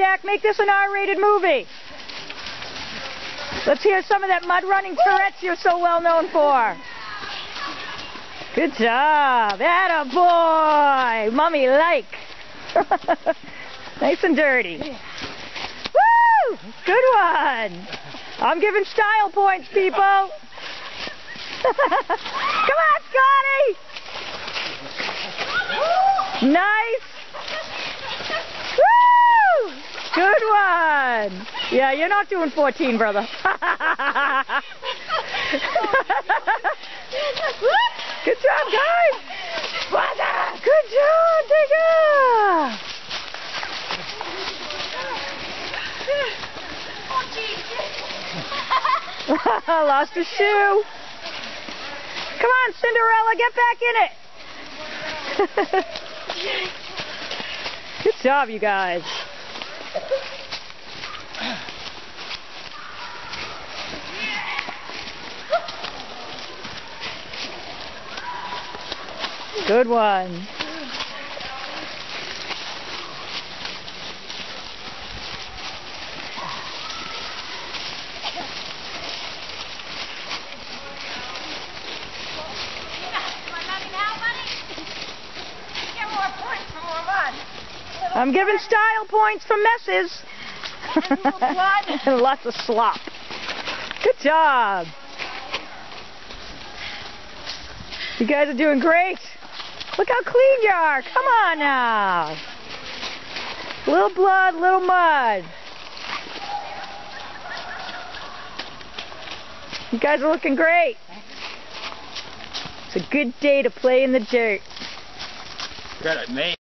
Jack. Make this an R-rated movie. Let's hear some of that mud running Tourette's you're so well known for. Good job. Attaboy. Mummy like. Nice and dirty. Woo! Good one. I'm giving style points, people. Come on, Scotty. Nice. Woo! Good one. Yeah, you're not doing 14, brother. Good job, guys. Good job, Digger. Lost his shoe. Come on, Cinderella, get back in it. Good job, you guys. Good one. I'm giving style points for messes. And lots of slop. Good job. You guys are doing great. Look how clean you are. Come on now. Little blood, little mud. You guys are looking great. It's a good day to play in the dirt. Got it made.